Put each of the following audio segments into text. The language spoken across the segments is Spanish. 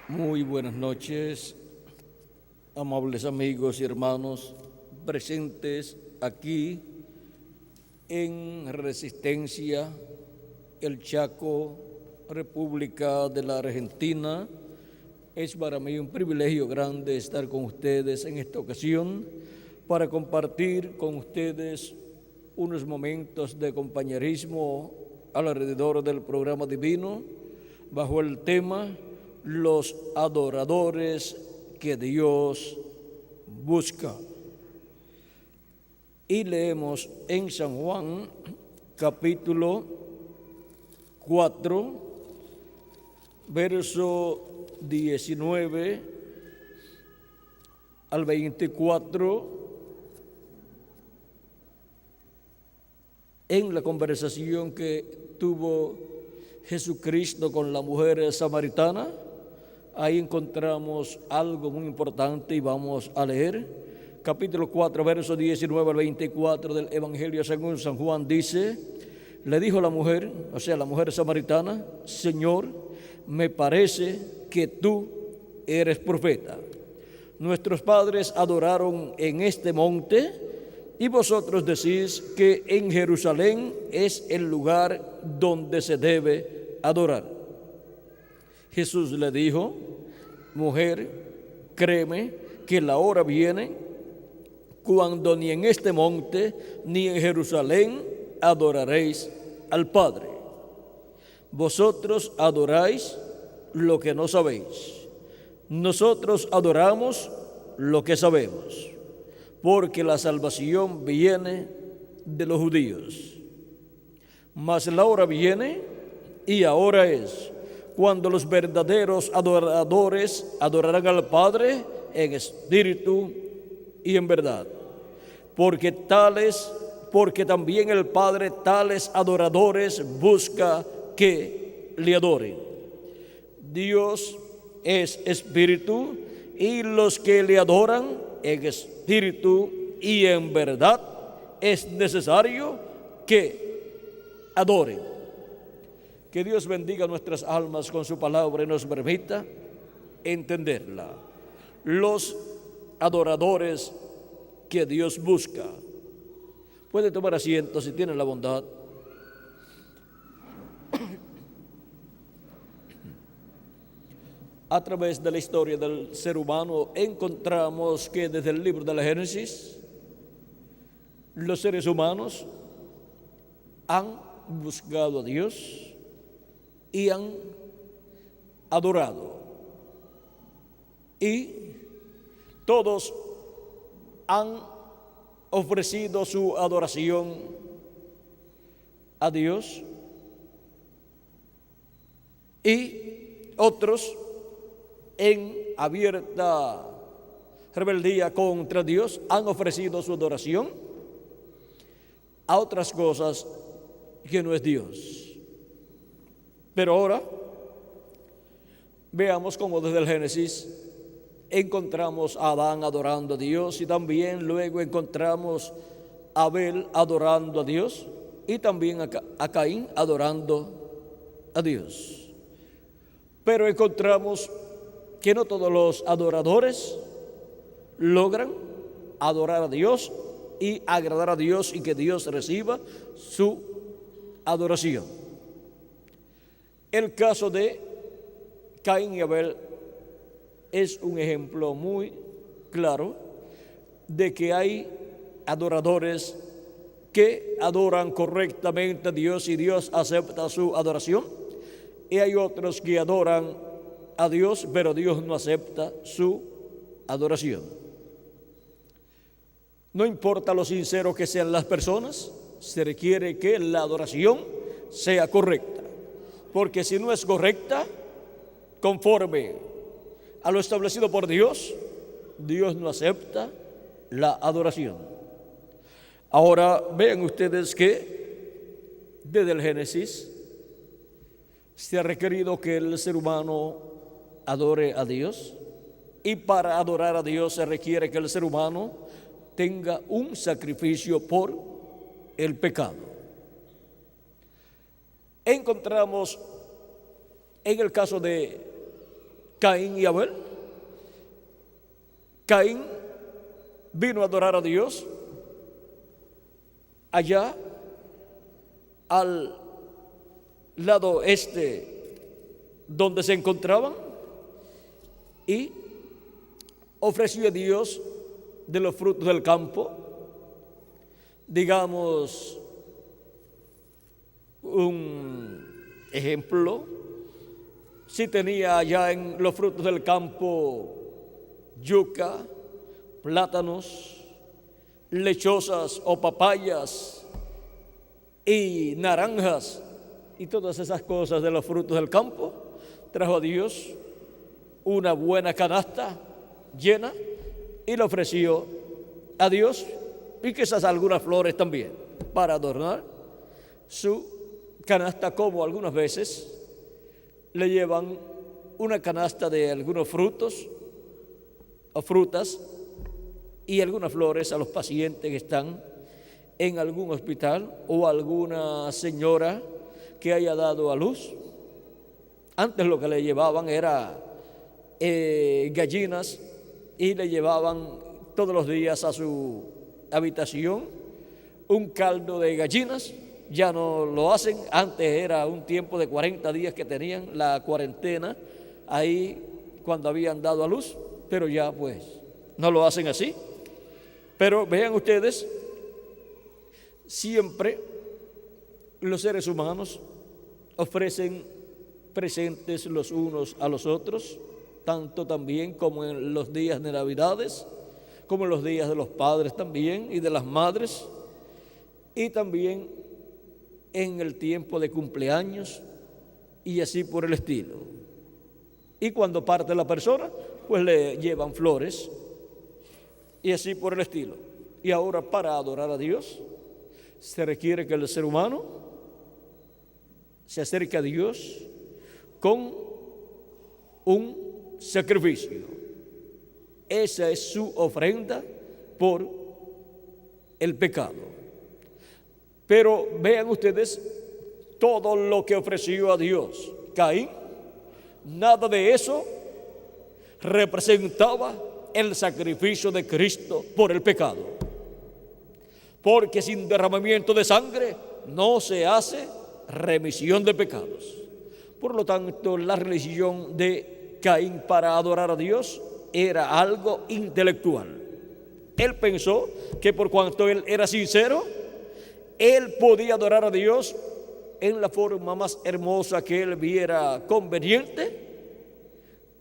Muy buenas noches, amables amigos y hermanos presentes aquí en Resistencia, el Chaco, República de la Argentina. Es para mí un privilegio grande estar con ustedes en esta ocasión para compartir con ustedes unos momentos de compañerismo alrededor del programa divino bajo el tema Los adoradores que Dios busca. Y leemos en San Juan capítulo 4, verso 19 al 24, en la conversación que tuvo Jesucristo con la mujer samaritana. Ahí encontramos algo muy importante y vamos a leer. Capítulo 4, versos 19 al 24 del Evangelio según San Juan dice: le dijo la mujer, o sea, la mujer samaritana: Señor, me parece que tú eres profeta. Nuestros padres adoraron en este monte y vosotros decís que en Jerusalén es el lugar donde se debe adorar. Jesús le dijo: mujer, créeme que la hora viene cuando ni en este monte ni en Jerusalén adoraréis al Padre. Vosotros adoráis lo que no sabéis. Nosotros adoramos lo que sabemos, porque la salvación viene de los judíos. Mas la hora viene, y ahora es, cuando los verdaderos adoradores adorarán al Padre en espíritu y en verdad, porque también el Padre tales adoradores busca que le adoren. Dios es espíritu, y los que le adoran en espíritu y en verdad es necesario que adoren. Que Dios bendiga nuestras almas con su palabra y nos permita entenderla. Los adoradores que Dios busca. Puede tomar asiento si tiene la bondad. A través de la historia del ser humano encontramos que desde el libro de la Génesis, los seres humanos han buscado a Dios y han adorado. Y todos han ofrecido su adoración a Dios, y otros en abierta rebeldía contra Dios han ofrecido su adoración a otras cosas que no es Dios. Pero ahora veamos cómo desde el Génesis encontramos a Adán adorando a Dios, y también luego encontramos a Abel adorando a Dios, y también a Caín adorando a Dios. Pero encontramos que no todos los adoradores logran adorar a Dios y agradar a Dios y que Dios reciba su adoración. El caso de Caín y Abel es un ejemplo muy claro de que hay adoradores que adoran correctamente a Dios y Dios acepta su adoración, y hay otros que adoran a Dios pero Dios no acepta su adoración. No importa lo sincero que sean las personas, se requiere que la adoración sea correcta, porque si no es correcta, conforme a lo establecido por Dios, Dios no acepta la adoración. Ahora vean ustedes que desde el Génesis se ha requerido que el ser humano adore a Dios, y para adorar a Dios se requiere que el ser humano tenga un sacrificio por el pecado. Encontramos en el caso de Caín y Abel. Caín vino a adorar a Dios allá al lado este donde se encontraban y ofreció a Dios de los frutos del campo, digamos, un ejemplo, si tenía allá en los frutos del campo yuca, plátanos, lechosas o papayas y naranjas y todas esas cosas de los frutos del campo, trajo a Dios una buena canasta llena y le ofreció a Dios, y quizás algunas flores también para adornar su canasta, como algunas veces le llevan una canasta de algunos frutos o frutas y algunas flores a los pacientes que están en algún hospital o alguna señora que haya dado a luz. Antes lo que le llevaban era gallinas, y le llevaban todos los días a su habitación un caldo de gallinas. Ya no lo hacen. Antes era un tiempo de 40 días que tenían la cuarentena ahí cuando habían dado a luz, pero ya pues no lo hacen así. Pero vean ustedes, siempre los seres humanos ofrecen presentes los unos a los otros, tanto también como en los días de Navidades, como en los días de los padres también y de las madres, y también en el tiempo de cumpleaños y así por el estilo. Y cuando parte la persona, pues le llevan flores y así por el estilo. Y ahora, para adorar a Dios, se requiere que el ser humano se acerque a Dios con un sacrificio. Esa es su ofrenda por el pecado. Pero vean ustedes todo lo que ofreció a Dios Caín. Nada de eso representaba el sacrificio de Cristo por el pecado. Porque sin derramamiento de sangre no se hace remisión de pecados. Por lo tanto, la religión de Caín para adorar a Dios era algo intelectual. Él pensó que por cuanto él era sincero, él podía adorar a Dios en la forma más hermosa que él viera conveniente,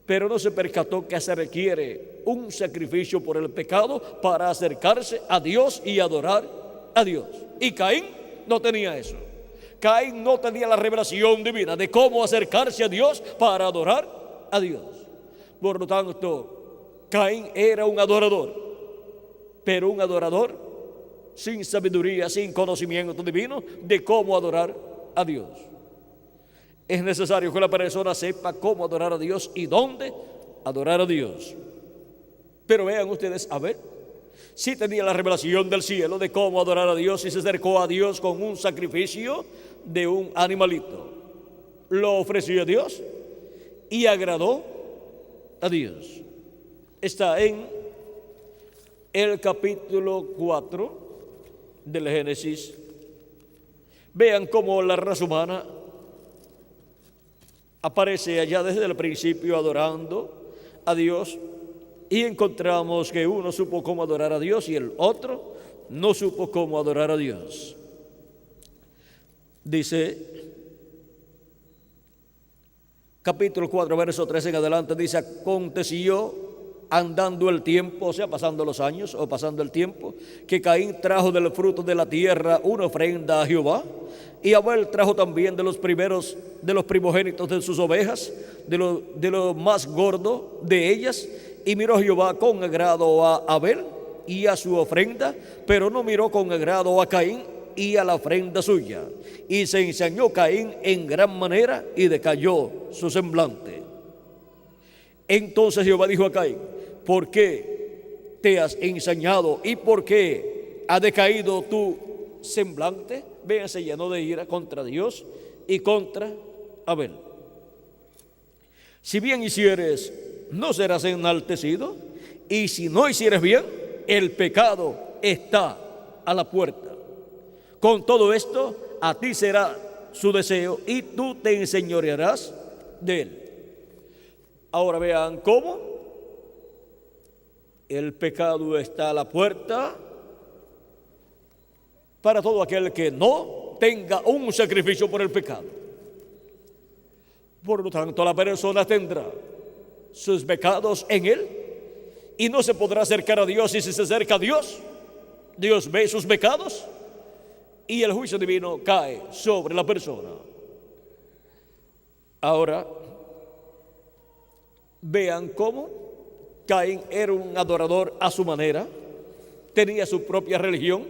pero no se percató que se requiere un sacrificio por el pecado para acercarse a Dios y adorar a Dios. Y Caín no tenía eso. Caín no tenía la revelación divina de cómo acercarse a Dios para adorar a Dios. Por lo tanto, Caín era un adorador, pero un adorador sin sabiduría, sin conocimiento divino de cómo adorar a Dios. Es necesario que la persona sepa cómo adorar a Dios y dónde adorar a Dios. Pero vean ustedes, a ver, si tenía la revelación del cielo de cómo adorar a Dios y se acercó a Dios con un sacrificio de un animalito. Lo ofreció a Dios y agradó a Dios. Está en el capítulo 4 del Génesis. Vean cómo la raza humana aparece allá desde el principio adorando a Dios, y encontramos que uno supo cómo adorar a Dios y el otro no supo cómo adorar a Dios. Dice capítulo 4, verso 13 en adelante, dice: aconteció andando el tiempo, o sea, pasando los años o pasando el tiempo, que Caín trajo del fruto de la tierra una ofrenda a Jehová, y Abel trajo también de los primogénitos de sus ovejas, de lo más gordo de ellas. Y miró Jehová con agrado a Abel y a su ofrenda, pero no miró con agrado a Caín y a la ofrenda suya. Y se ensañó Caín en gran manera y decayó su semblante. Entonces Jehová dijo a Caín: ¿por qué te has ensañado y por qué ha decaído tu semblante? Vean, se llenó de ira contra Dios y contra Abel. Si bien hicieres, no serás enaltecido, y si no hicieres bien, el pecado está a la puerta. Con todo esto, a ti será su deseo y tú te enseñorearás de él. Ahora vean cómo el pecado está a la puerta para todo aquel que no tenga un sacrificio por el pecado. Por lo tanto, la persona tendrá sus pecados en él y no se podrá acercar a Dios. Y si se acerca a Dios, Dios ve sus pecados y el juicio divino cae sobre la persona. Ahora, vean cómo Caín era un adorador a su manera, tenía su propia religión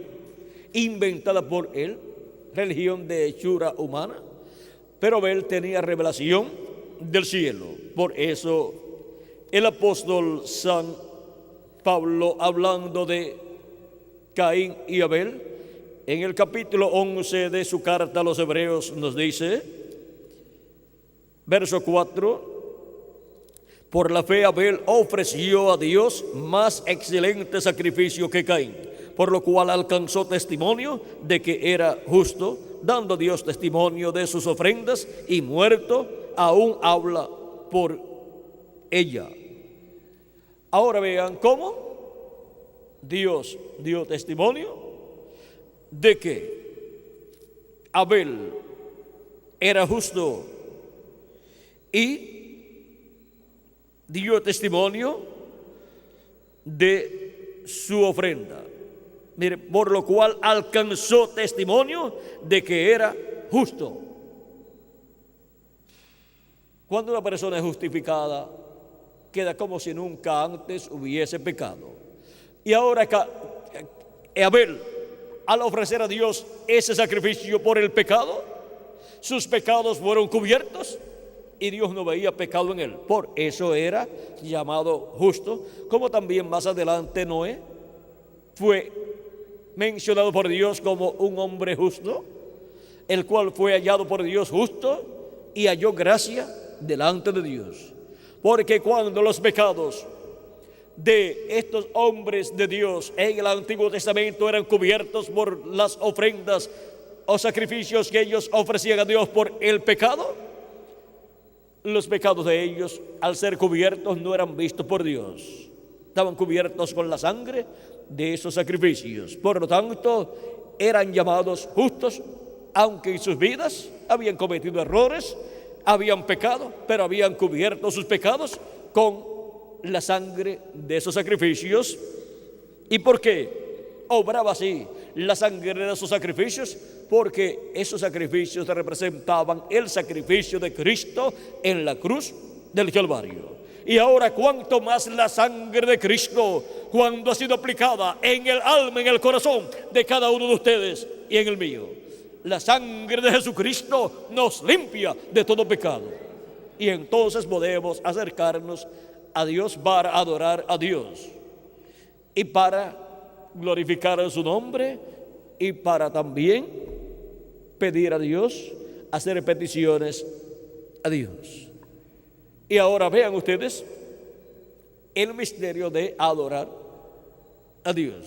inventada por él, religión de hechura humana, pero Abel tenía revelación del cielo. Por eso el apóstol San Pablo, hablando de Caín y Abel, en el capítulo 11 de su carta a los Hebreos nos dice, verso 4, por la fe Abel ofreció a Dios más excelente sacrificio que Caín, por lo cual alcanzó testimonio de que era justo, dando a Dios testimonio de sus ofrendas, y muerto aún habla por ella. Ahora vean cómo Dios dio testimonio de que Abel era justo y dio testimonio de su ofrenda. Mire, por lo cual alcanzó testimonio de que era justo. Cuando una persona es justificada, queda como si nunca antes hubiese pecado. Y ahora Abel, al ofrecer a Dios ese sacrificio por el pecado, sus pecados fueron cubiertos y Dios no veía pecado en él. Por eso era llamado justo, como también más adelante Noé fue mencionado por Dios como un hombre justo, el cual fue hallado por Dios justo y halló gracia delante de Dios. Porque cuando los pecados de estos hombres de Dios en el Antiguo Testamento eran cubiertos por las ofrendas o sacrificios que ellos ofrecían a Dios por el pecado, los pecados de ellos, al ser cubiertos, no eran vistos por Dios. Estaban cubiertos con la sangre de esos sacrificios. Por lo tanto, eran llamados justos, aunque en sus vidas habían cometido errores, habían pecado, pero habían cubierto sus pecados con la sangre de esos sacrificios. ¿Y por qué obraba así la sangre de esos sacrificios? Porque esos sacrificios representaban el sacrificio de Cristo en la cruz del Calvario. Y ahora cuanto más la sangre de Cristo, cuando ha sido aplicada en el alma, en el corazón de cada uno de ustedes y en el mío, la sangre de Jesucristo nos limpia de todo pecado. Y entonces podemos acercarnos a Dios para adorar a Dios y para glorificar su nombre y para también pedir a Dios, hacer peticiones a Dios. Y ahora vean ustedes el misterio de adorar a Dios.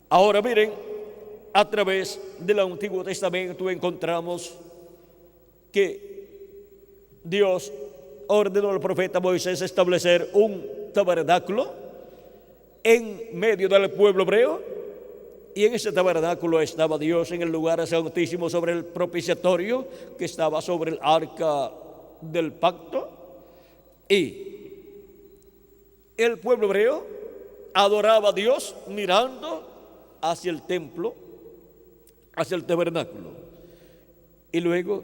Ahora miren, a través del Antiguo Testamento encontramos que Dios ordenó al profeta Moisés establecer un tabernáculo en medio del pueblo hebreo, y en ese tabernáculo estaba Dios en el lugar santísimo sobre el propiciatorio que estaba sobre el arca del pacto, y el pueblo hebreo adoraba a Dios mirando hacia el templo, hacia el tabernáculo. Y luego,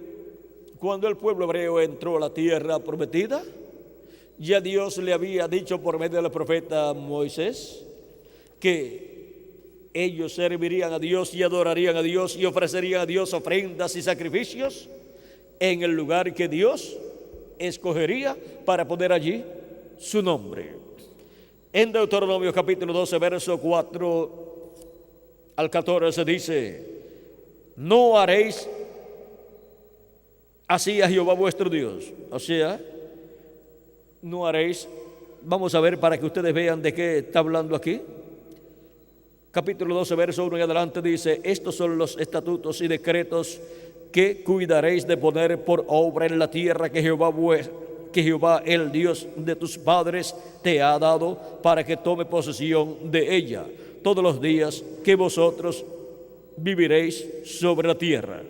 cuando el pueblo hebreo entró a la tierra prometida, ya Dios le había dicho por medio del profeta Moisés que ellos servirían a Dios y adorarían a Dios y ofrecerían a Dios ofrendas y sacrificios en el lugar que Dios escogería para poner allí su nombre. En Deuteronomio capítulo 12, verso 4 al 14 dice: no haréis así a Jehová vuestro Dios. O sea, no haréis. Vamos a ver para que ustedes vean de qué está hablando aquí. Capítulo 12, verso 1 en adelante dice: estos son los estatutos y decretos que cuidaréis de poner por obra en la tierra que Jehová, el Dios de tus padres, te ha dado para que tome posesión de ella todos los días que vosotros viviréis sobre la tierra.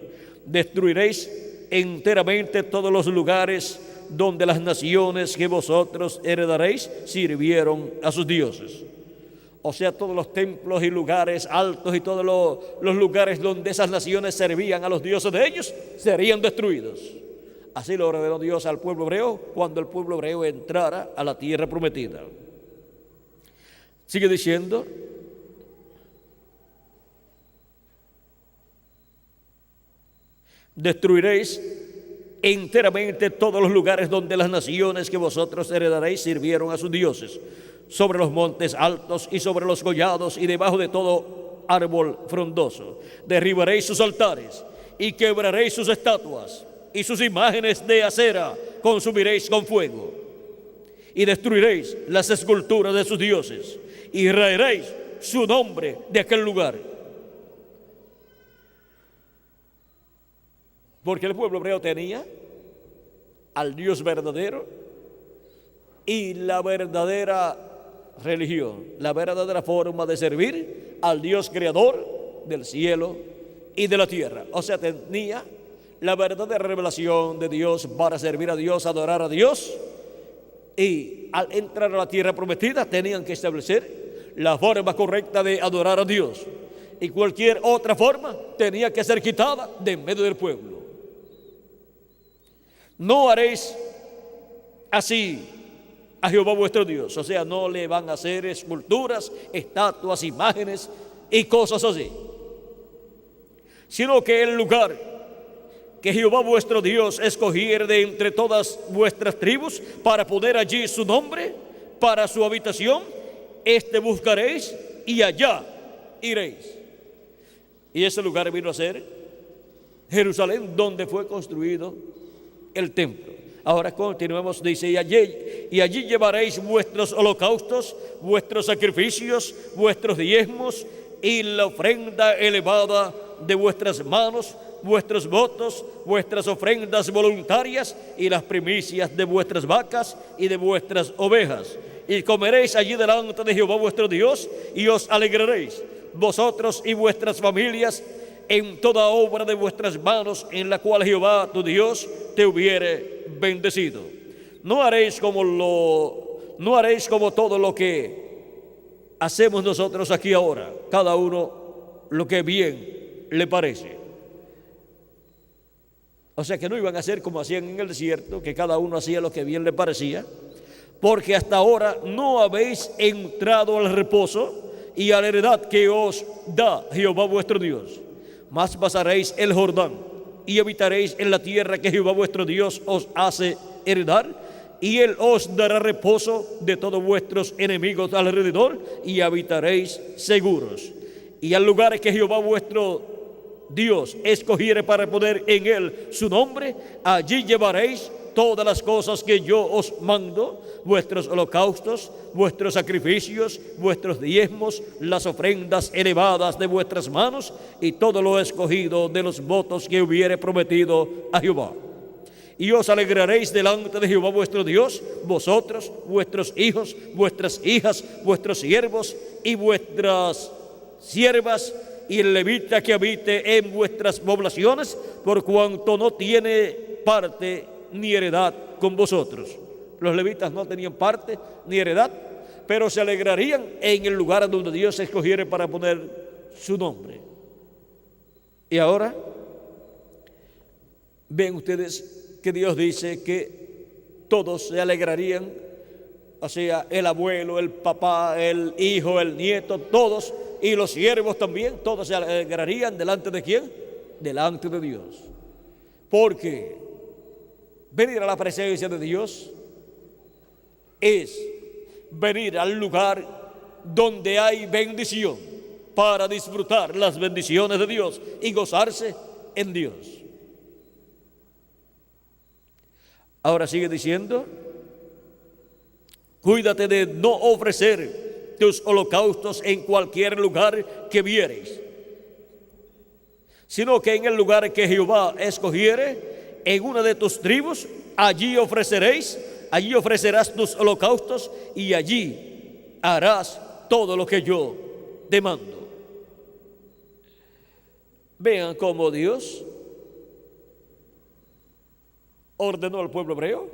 Destruiréis enteramente todos los lugares donde las naciones que vosotros heredaréis sirvieron a sus dioses. O sea, todos los templos y lugares altos y todos los lugares donde esas naciones servían a los dioses de ellos serían destruidos. Así lo ordenó Dios al pueblo hebreo cuando el pueblo hebreo entrara a la tierra prometida. Sigue diciendo: destruiréis enteramente todos los lugares donde las naciones que vosotros heredaréis sirvieron a sus dioses, sobre los montes altos y sobre los collados y debajo de todo árbol frondoso. Derribaréis sus altares y quebraréis sus estatuas, y sus imágenes de acera consumiréis con fuego, y destruiréis las esculturas de sus dioses, y raeréis su nombre de aquel lugar. Porque el pueblo hebreo tenía al Dios verdadero y la verdadera religión, la verdadera forma de servir al Dios creador del cielo y de la tierra. O sea, tenía la verdadera revelación de Dios para servir a Dios, adorar a Dios. Y al entrar a la tierra prometida tenían que establecer la forma correcta de adorar a Dios. Y cualquier otra forma tenía que ser quitada de en medio del pueblo. No haréis así a Jehová vuestro Dios. O sea, no le van a hacer esculturas, estatuas, imágenes y cosas así, sino que el lugar que Jehová vuestro Dios escogiere de entre todas vuestras tribus para poner allí su nombre, para su habitación, este buscaréis y allá iréis. Y ese lugar vino a ser Jerusalén, donde fue construido el templo. Ahora continuemos, dice: y allí llevaréis vuestros holocaustos, vuestros sacrificios, vuestros diezmos y la ofrenda elevada de vuestras manos, vuestros votos, vuestras ofrendas voluntarias y las primicias de vuestras vacas y de vuestras ovejas. Y comeréis allí delante de Jehová vuestro Dios, y os alegraréis, vosotros y vuestras familias, en toda obra de vuestras manos, en la cual Jehová tu Dios te hubiere bendecido. No haréis como todo lo que hacemos nosotros aquí ahora, cada uno lo que bien le parece. O sea, que no iban a hacer como hacían en el desierto, que cada uno hacía lo que bien le parecía, porque hasta ahora no habéis entrado al reposo y a la heredad que os da Jehová vuestro Dios. Mas pasaréis el Jordán y habitaréis en la tierra que Jehová vuestro Dios os hace heredar, y Él os dará reposo de todos vuestros enemigos alrededor, y habitaréis seguros. Y al lugar que Jehová vuestro Dios escogiere para poner en él su nombre, allí llevaréis todas las cosas que yo os mando, vuestros holocaustos, vuestros sacrificios, vuestros diezmos, las ofrendas elevadas de vuestras manos, y todo lo escogido de los votos que hubiere prometido a Jehová. Y os alegraréis delante de Jehová vuestro Dios, vosotros, vuestros hijos, vuestras hijas, vuestros siervos y vuestras siervas, y el levita que habite en vuestras poblaciones, por cuanto no tiene parte ni heredad con vosotros. Los levitas no tenían parte ni heredad, pero se alegrarían en el lugar donde Dios escogiere para poner su nombre. Y ahora ven ustedes que Dios dice que todos se alegrarían, o sea, el abuelo, el papá, el hijo, el nieto, todos, y los siervos también, todos se alegrarían delante de ¿quién? Delante de Dios. Porque venir a la presencia de Dios es venir al lugar donde hay bendición, para disfrutar las bendiciones de Dios y gozarse en Dios. Ahora sigue diciendo: Cuídate de no ofrecer tus holocaustos en cualquier lugar que vieres, sino que en el lugar que Jehová escogiere, en una de tus tribus, allí ofrecerás tus holocaustos y allí harás todo lo que yo te mando. Vean cómo Dios ordenó al pueblo hebreo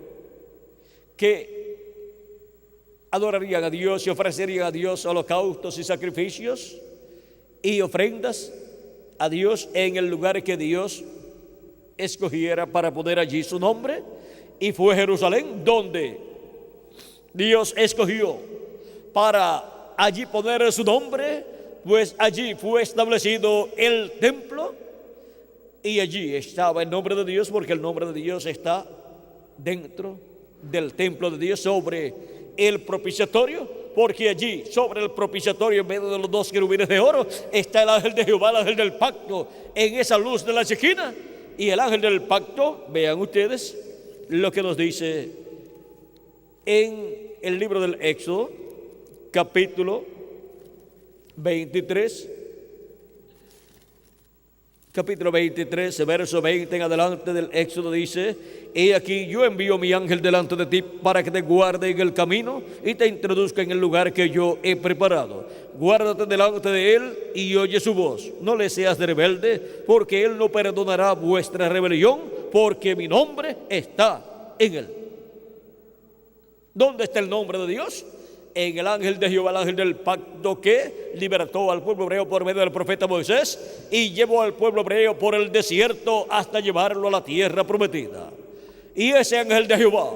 que adorarían a Dios y ofrecerían a Dios holocaustos y sacrificios y ofrendas a Dios en el lugar que Dios escogiera para poner allí su nombre, y fue Jerusalén donde Dios escogió para allí poner su nombre, pues allí fue establecido el templo y allí estaba el nombre de Dios, porque el nombre de Dios está dentro del templo de Dios, sobre el propiciatorio, porque allí sobre el propiciatorio, en medio de los dos querubines de oro, está el ángel de Jehová, el ángel del pacto, en esa luz de la Shekinah. Y el ángel del pacto, vean ustedes lo que nos dice en el libro del Éxodo, capítulo 23, verso 20 en adelante del Éxodo, dice: he aquí, yo envío mi ángel delante de ti para que te guarde en el camino y te introduzca en el lugar que yo he preparado. Guárdate delante de él y oye su voz. No le seas rebelde, porque él no perdonará vuestra rebelión, porque mi nombre está en él. ¿Dónde está el nombre de Dios? En el ángel de Jehová, el ángel del pacto, que libertó al pueblo hebreo por medio del profeta Moisés y llevó al pueblo hebreo por el desierto hasta llevarlo a la tierra prometida. Y ese ángel de Jehová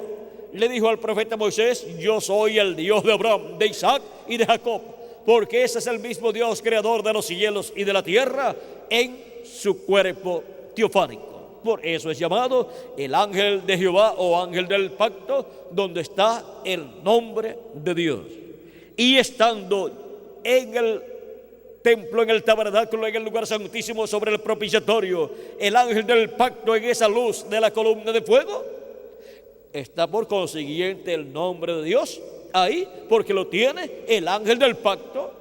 le dijo al profeta Moisés: yo soy el Dios de Abraham, de Isaac y de Jacob, porque ese es el mismo Dios, creador de los cielos y de la tierra, en su cuerpo teofánico. Por eso es llamado el ángel de Jehová o ángel del pacto, donde está el nombre de Dios. Y estando en el templo, en el tabernáculo, en el lugar santísimo, sobre el propiciatorio, el ángel del pacto en esa luz de la columna de fuego, está por consiguiente el nombre de Dios ahí, porque lo tiene el ángel del pacto.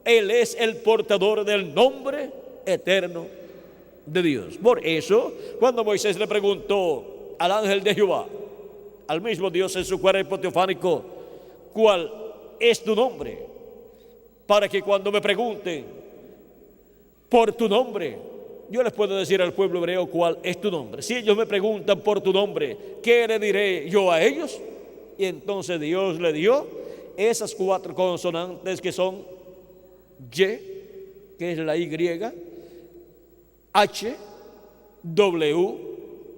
Él es el portador del nombre eterno de Dios. Por eso, cuando Moisés le preguntó al ángel de Jehová, al mismo Dios en su cuerpo teofánico, ¿cuál es tu nombre? Para que cuando me pregunten por tu nombre, yo les puedo decir al pueblo hebreo cuál es tu nombre. Si ellos me preguntan por tu nombre, ¿qué le diré yo a ellos? Y entonces Dios le dio esas 4 consonantes que son Y, que es la Y, H, W,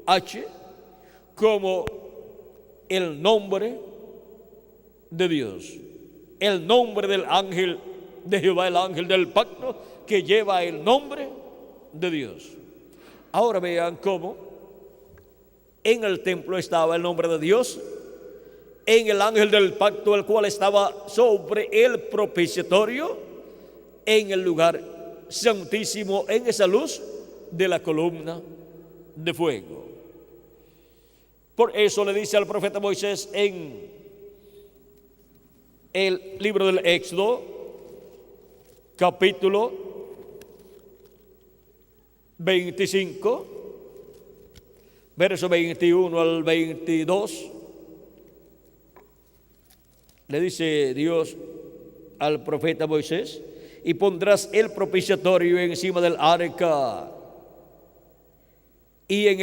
H, como el nombre de Dios, el nombre del ángel de Jehová, el ángel del pacto, que lleva el nombre de Dios. Ahora vean cómo en el templo estaba el nombre de Dios, en el ángel del pacto, el cual estaba sobre el propiciatorio, en el lugar santísimo, en esa luz de la columna de fuego. Por eso le dice al profeta Moisés en el libro del Éxodo, capítulo 25, verso 21 al 22, le dice Dios al profeta Moisés: y pondrás el propiciatorio encima del arca, y en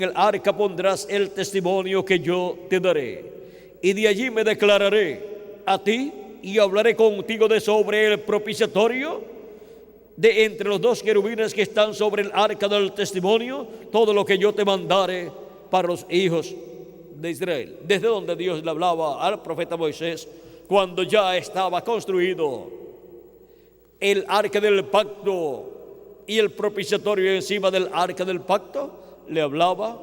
el arca pondrás el testimonio que yo te daré, y de allí me declararé a ti y hablaré contigo de sobre el propiciatorio, de entre los 2 querubines que están sobre el arca del testimonio, todo lo que yo te mandare para los hijos de Israel. Desde donde Dios le hablaba al profeta Moisés cuando ya estaba construido el arca del pacto y el propiciatorio encima del arca del pacto, le hablaba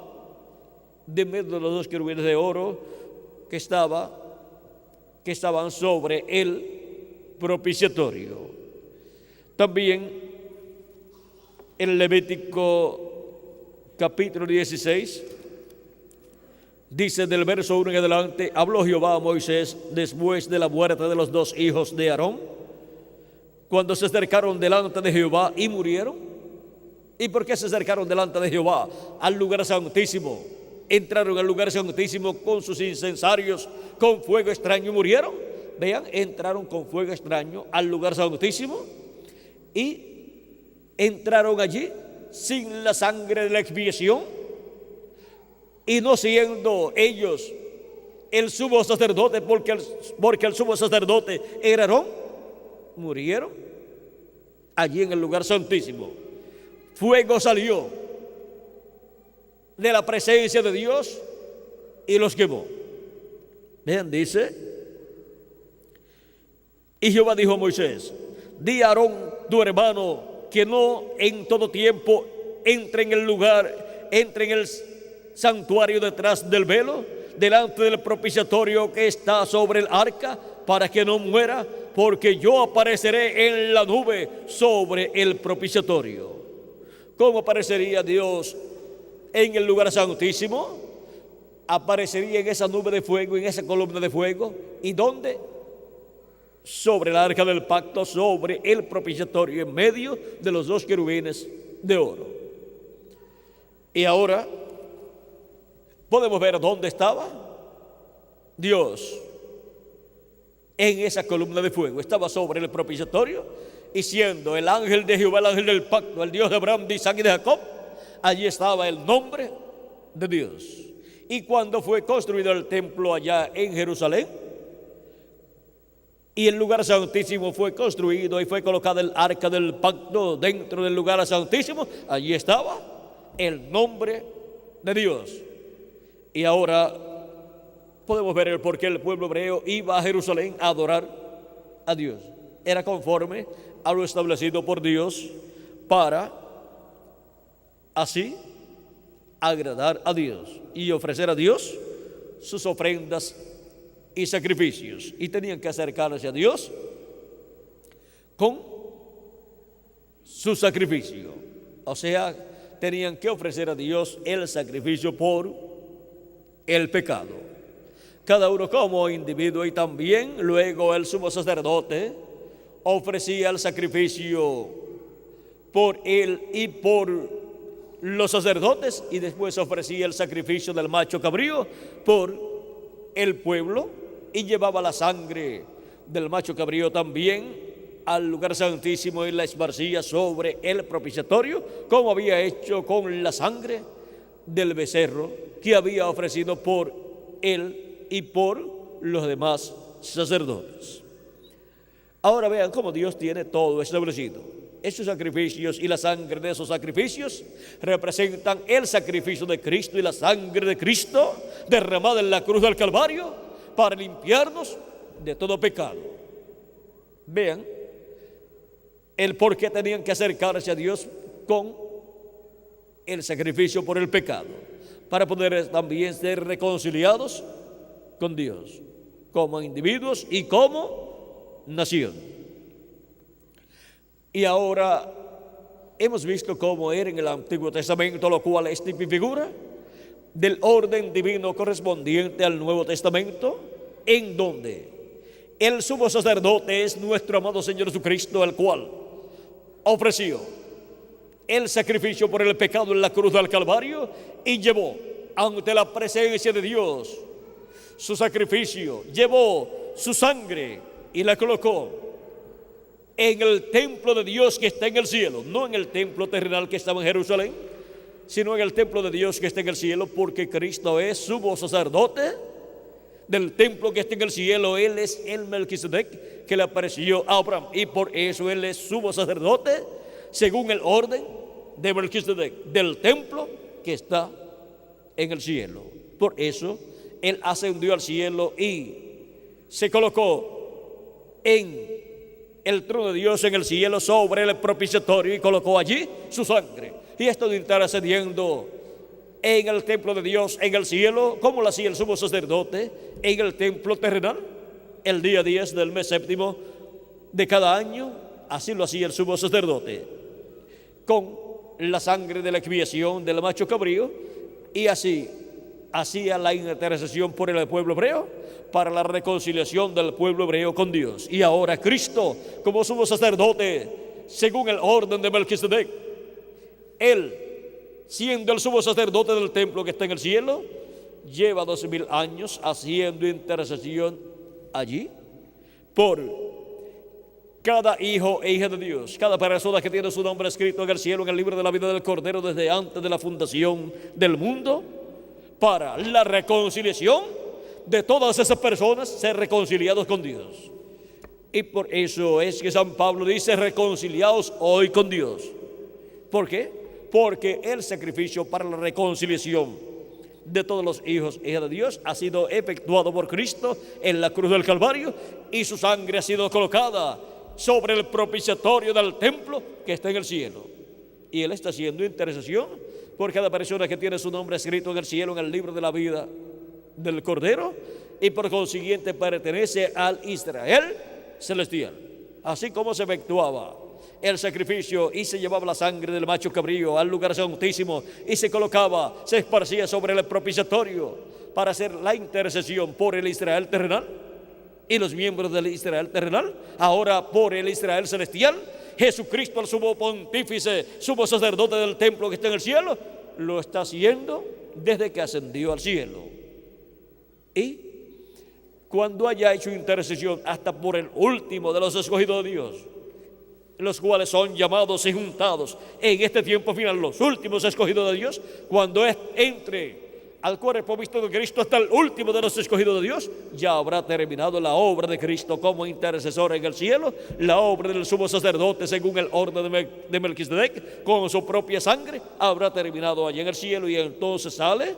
de medio de los 2 querubines de oro que estaban sobre el propiciatorio. También en Levítico capítulo 16, Dice del verso 1 en adelante: habló Jehová a Moisés después de la muerte de los 2 hijos de Aarón, cuando se acercaron delante de Jehová y murieron. ¿Y por qué se acercaron delante de Jehová al lugar santísimo? Entraron al lugar santísimo con sus incensarios, con fuego extraño, y murieron. Vean, entraron con fuego extraño al lugar santísimo y entraron allí sin la sangre de la expiación, y no siendo ellos el sumo sacerdote, porque el sumo sacerdote era Aarón, murieron allí en el lugar santísimo. Fuego salió de la presencia de Dios y los quemó. Vean, dice: y Jehová dijo a Moisés: di a Aarón tu hermano que no en todo tiempo entre en el santuario detrás del velo, delante del propiciatorio que está sobre el arca, para que no muera, porque yo apareceré en la nube sobre el propiciatorio. ¿Cómo aparecería Dios en el lugar santísimo? Aparecería en esa nube de fuego, en esa columna de fuego. ¿Y dónde? Sobre el arca del pacto, sobre el propiciatorio, en medio de los 2 querubines de oro. Y ahora podemos ver dónde estaba Dios en esa columna de fuego. Estaba sobre el propiciatorio, y siendo el ángel de Jehová, el ángel del pacto, el Dios de Abraham, de Isaac y de Jacob, allí estaba el nombre de Dios. Y cuando fue construido el templo allá en Jerusalén, y el lugar santísimo fue construido y fue colocada el arca del pacto dentro del lugar santísimo, allí estaba el nombre de Dios. Y ahora podemos ver el por qué el pueblo hebreo iba a Jerusalén a adorar a Dios. Era conforme a lo establecido por Dios, para así agradar a Dios y ofrecer a Dios sus ofrendas y sacrificios. Y tenían que acercarse a Dios con su sacrificio. O sea, tenían que ofrecer a Dios el sacrificio por el pecado, cada uno como individuo. Y también luego el sumo sacerdote ofrecía el sacrificio por él y por los sacerdotes, y después ofrecía el sacrificio del macho cabrío por el pueblo, y llevaba la sangre del macho cabrío también al lugar santísimo y la esparcía sobre el propiciatorio, como había hecho con la sangre del becerro que había ofrecido por él y por los demás sacerdotes. Ahora vean cómo Dios tiene todo establecido. Esos sacrificios y la sangre de esos sacrificios representan el sacrificio de Cristo y la sangre de Cristo derramada en la cruz del Calvario para limpiarnos de todo pecado. Vean el por qué tenían que acercarse a Dios con el sacrificio por el pecado, para poder también ser reconciliados con Dios como individuos y como nación. Y ahora hemos visto cómo era en el Antiguo Testamento, lo cual es tipo y figura del orden divino correspondiente al Nuevo Testamento, en donde el sumo sacerdote es nuestro amado Señor Jesucristo, el cual ofreció el sacrificio por el pecado en la cruz del Calvario y llevó ante la presencia de Dios su sacrificio, llevó su sangre y la colocó en el templo de Dios que está en el cielo, no en el templo terrenal que estaba en Jerusalén, sino en el templo de Dios que está en el cielo, porque Cristo es sumo sacerdote del templo que está en el cielo. Él es el Melquisedec que le apareció a Abraham, y por eso Él es sumo sacerdote según el orden de Melquisedec del templo que está en el cielo. Por eso Él ascendió al cielo y se colocó en el trono de Dios en el cielo sobre el propiciatorio y colocó allí su sangre. Y esto de estar ascendiendo en el templo de Dios en el cielo, como lo hacía el sumo sacerdote en el templo terrenal, el día 10 del mes séptimo de cada año, así lo hacía el sumo sacerdote, con la sangre de la expiación del macho cabrío, y así hacía la intercesión por el pueblo hebreo para la reconciliación del pueblo hebreo con Dios. Y ahora Cristo, como sumo sacerdote, según el orden de Melquisedec, Él, siendo el sumo sacerdote del templo que está en el cielo, lleva 2000 años haciendo intercesión allí por cada hijo e hija de Dios, cada persona que tiene su nombre escrito en el cielo, en el libro de la vida del Cordero desde antes de la fundación del mundo, para la reconciliación de todas esas personas, ser reconciliados con Dios. Y por eso es que San Pablo dice: reconciliaos hoy con Dios. ¿Por qué? Porque el sacrificio para la reconciliación de todos los hijos e hijas de Dios ha sido efectuado por Cristo en la cruz del Calvario, y su sangre ha sido colocada sobre el propiciatorio del templo que está en el cielo. Y Él está haciendo intercesión por cada persona que tiene su nombre escrito en el cielo, en el libro de la vida del Cordero, y por consiguiente pertenece al Israel celestial. Así como se efectuaba el sacrificio y se llevaba la sangre del macho cabrío al lugar santísimo y se colocaba, se esparcía sobre el propiciatorio para hacer la intercesión por el Israel terrenal y los miembros del Israel terrenal, ahora por el Israel celestial, Jesucristo, el sumo pontífice, sumo sacerdote del templo que está en el cielo, lo está haciendo desde que ascendió al cielo. Y cuando haya hecho intercesión hasta por el último de los escogidos de Dios, los cuales son llamados y juntados en este tiempo final, los últimos escogidos de Dios, cuando entre al cuerpo visto de Cristo hasta el último de los escogidos de Dios, ya habrá terminado la obra de Cristo como intercesor en el cielo, la obra del sumo sacerdote según el orden de Melquisedec, con su propia sangre, habrá terminado allí en el cielo, y entonces sale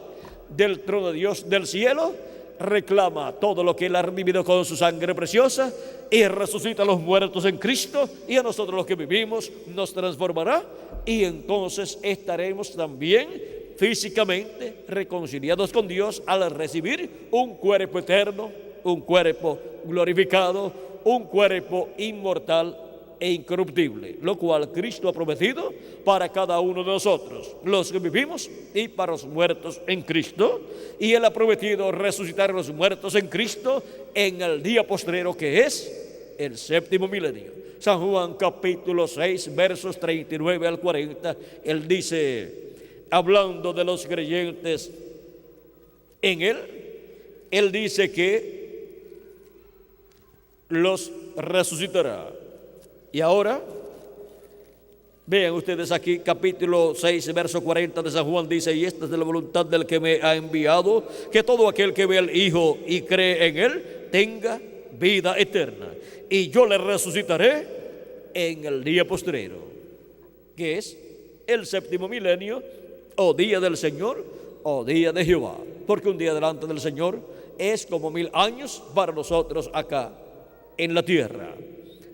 del trono de Dios del cielo, reclama todo lo que Él ha redimido con su sangre preciosa y resucita a los muertos en Cristo, y a nosotros los que vivimos nos transformará, y entonces estaremos también físicamente reconciliados con Dios al recibir un cuerpo eterno, un cuerpo glorificado, un cuerpo inmortal e incorruptible, lo cual Cristo ha prometido para cada uno de nosotros, los que vivimos, y para los muertos en Cristo. Y Él ha prometido resucitar a los muertos en Cristo en el día postrero, que es el séptimo milenio. San Juan capítulo 6 versos 39 al 40, Él dice, hablando de los creyentes en Él, Él dice que los resucitará. Y ahora, vean ustedes aquí, capítulo 6, verso 40 de San Juan, dice: y esta es la voluntad del que me ha enviado, que todo aquel que ve al Hijo y cree en Él, tenga vida eterna. Y yo le resucitaré en el día postrero, que es el séptimo milenio, o día del Señor, o día de Jehová. Porque un día delante del Señor es como 1000 años para nosotros acá en la tierra.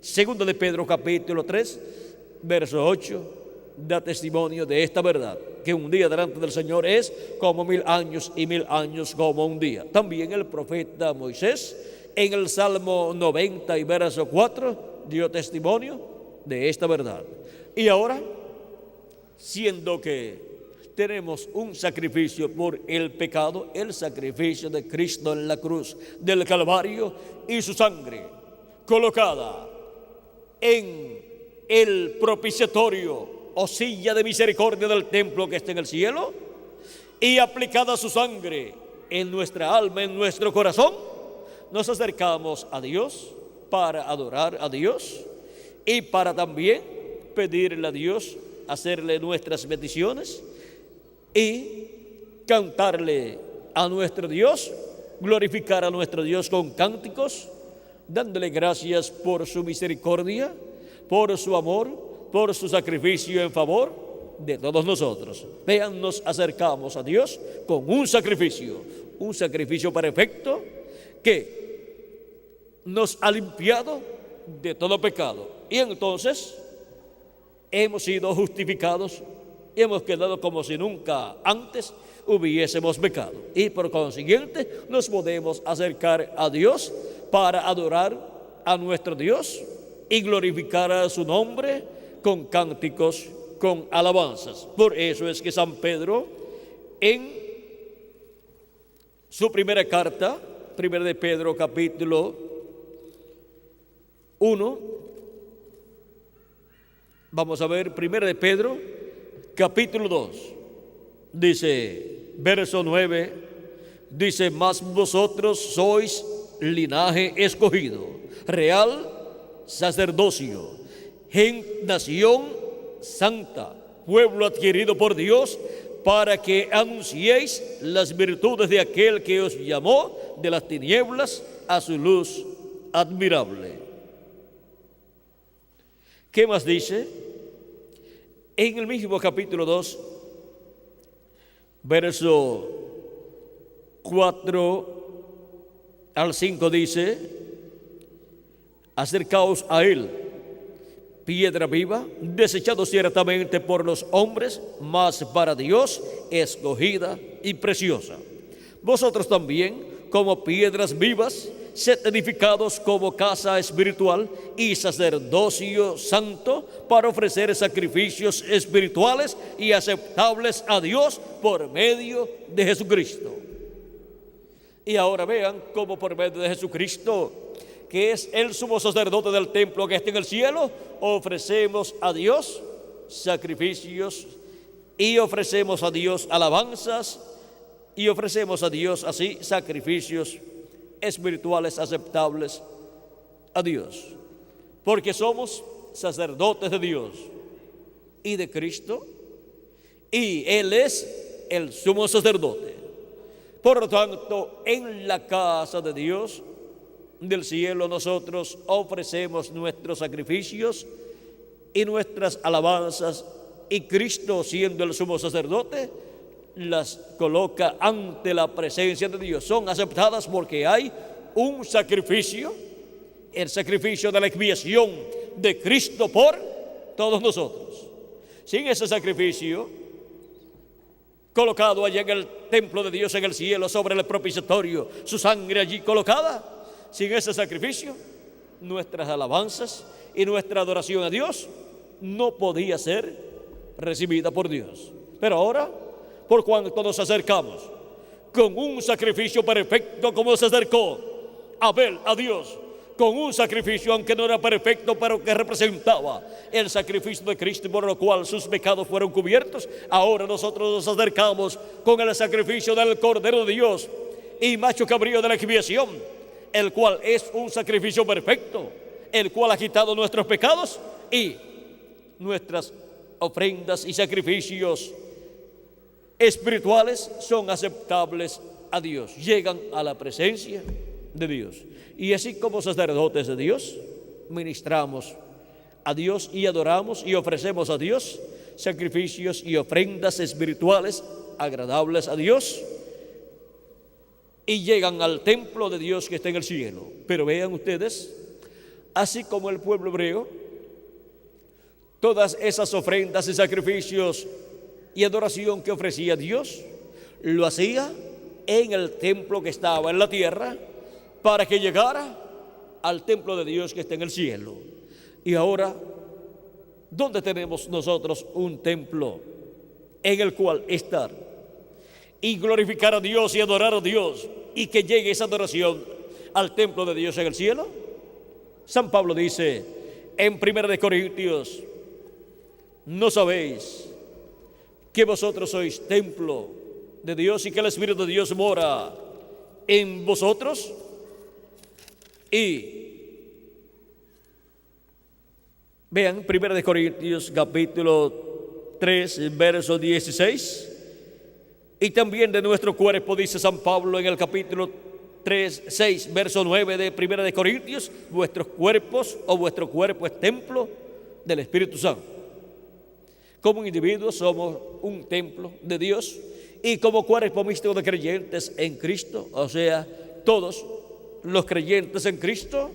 Segunda de Pedro capítulo 3, verso 8, da testimonio de esta verdad, que un día delante del Señor es como 1000 años, y 1000 años como un día. También el profeta Moisés, en el Salmo 90 y verso 4, dio testimonio de esta verdad. Y ahora, siendo que tenemos un sacrificio por el pecado, el sacrificio de Cristo en la cruz del Calvario, y su sangre colocada en el propiciatorio o silla de misericordia del templo que está en el cielo, y aplicada su sangre en nuestra alma, en nuestro corazón, nos acercamos a Dios para adorar a Dios y para también pedirle a Dios, hacerle nuestras peticiones y cantarle a nuestro Dios, glorificar a nuestro Dios con cánticos, dándole gracias por su misericordia, por su amor, por su sacrificio en favor de todos nosotros. Vean, nos acercamos a Dios con un sacrificio perfecto que nos ha limpiado de todo pecado. Y entonces hemos sido justificados y hemos quedado como si nunca antes hubiésemos pecado. Y por consiguiente nos podemos acercar a Dios para adorar a nuestro Dios y glorificar a su nombre con cánticos, con alabanzas. Por eso es que San Pedro, en su primera carta, 1 de Pedro, capítulo 1. Vamos a ver 1 de Pedro, capítulo 2. Dice, verso 9, dice, mas vosotros sois linaje escogido, real sacerdocio, nación santa, pueblo adquirido por Dios, para que anunciéis las virtudes de aquel que os llamó de las tinieblas a su luz admirable. ¿Qué más dice? En el mismo capítulo 2, verso 4 al 5 dice, acercaos a él, piedra viva, desechado ciertamente por los hombres, mas para Dios escogida y preciosa. Vosotros también, como piedras vivas, sed edificados como casa espiritual y sacerdocio santo para ofrecer sacrificios espirituales y aceptables a Dios por medio de Jesucristo. Y ahora vean cómo por medio de Jesucristo, que es el sumo sacerdote del templo que está en el cielo, ofrecemos a Dios sacrificios y ofrecemos a Dios alabanzas y ofrecemos a Dios así sacrificios espirituales aceptables a Dios, porque somos sacerdotes de Dios y de Cristo, y Él es el sumo sacerdote. Por lo tanto, en la casa de Dios del cielo nosotros ofrecemos nuestros sacrificios y nuestras alabanzas, y Cristo, siendo el sumo sacerdote, las coloca ante la presencia de Dios. Son aceptadas porque hay un sacrificio, el sacrificio de la expiación de Cristo por todos nosotros. Sin ese sacrificio, colocado allá en el templo de Dios en el cielo, sobre el propiciatorio, su sangre allí colocada, sin ese sacrificio, nuestras alabanzas y nuestra adoración a Dios no podía ser recibida por Dios. Pero ahora, por cuanto nos acercamos con un sacrificio perfecto, como se acercó Abel a Dios, con un sacrificio, aunque no era perfecto, pero que representaba el sacrificio de Cristo, por lo cual sus pecados fueron cubiertos, ahora nosotros nos acercamos con el sacrificio del Cordero de Dios y macho cabrío de la expiación, el cual es un sacrificio perfecto, el cual ha quitado nuestros pecados, y nuestras ofrendas y sacrificios espirituales son aceptables a Dios, llegan a la presencia de Dios. Y así como sacerdotes de Dios, ministramos a Dios y adoramos y ofrecemos a Dios sacrificios y ofrendas espirituales agradables a Dios, y llegan al templo de Dios que está en el cielo. Pero vean ustedes, así como el pueblo hebreo, todas esas ofrendas y sacrificios y adoración que ofrecía Dios, lo hacía en el templo que estaba en la tierra, para que llegara al templo de Dios que está en el cielo. Y ahora, ¿dónde tenemos nosotros un templo en el cual estar y glorificar a Dios y adorar a Dios, y que llegue esa adoración al templo de Dios en el cielo? San Pablo dice en 1 de Corintios, ¿no sabéis que vosotros sois templo de Dios y que el Espíritu de Dios mora en vosotros? Y vean 1 de Corintios capítulo 3, verso 16. Y también de nuestro cuerpo, dice San Pablo en el capítulo 3, 6, verso 9 de 1 de Corintios, vuestros cuerpos o vuestro cuerpo es templo del Espíritu Santo. Como individuos somos un templo de Dios, y como cuerpo místico de creyentes en Cristo, o sea, todos los creyentes en Cristo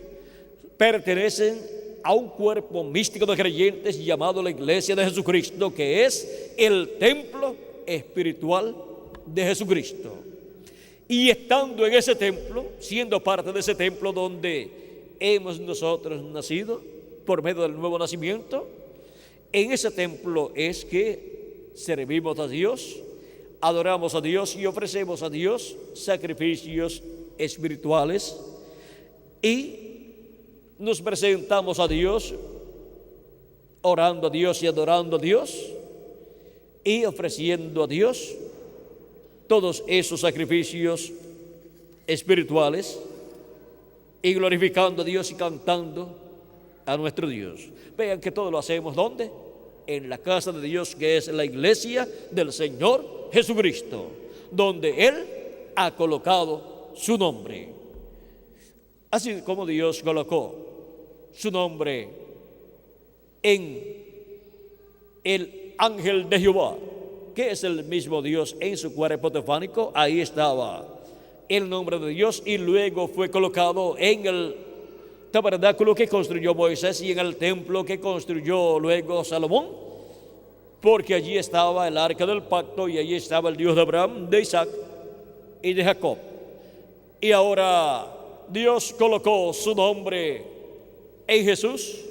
pertenecen a un cuerpo místico de creyentes llamado la Iglesia de Jesucristo, que es el templo espiritual de Jesucristo. Y estando en ese templo, siendo parte de ese templo donde hemos nosotros nacido por medio del nuevo nacimiento, en ese templo es que servimos a Dios, adoramos a Dios y ofrecemos a Dios sacrificios espirituales y nos presentamos a Dios, orando a Dios y adorando a Dios y ofreciendo a Dios todos esos sacrificios espirituales y glorificando a Dios y cantando a nuestro Dios. Vean que todo lo hacemos, ¿dónde? En la casa de Dios, que es la iglesia del Señor Jesucristo, donde Él ha colocado su nombre. Así como Dios colocó su nombre en el ángel de Jehová, que es el mismo Dios en su cuerpo teofánico, ahí estaba el nombre de Dios, y luego fue colocado en el tabernáculo que construyó Moisés y en el templo que construyó luego Salomón, porque allí estaba el arca del pacto y allí estaba el Dios de Abraham, de Isaac y de Jacob. Y ahora Dios colocó su nombre en Jesús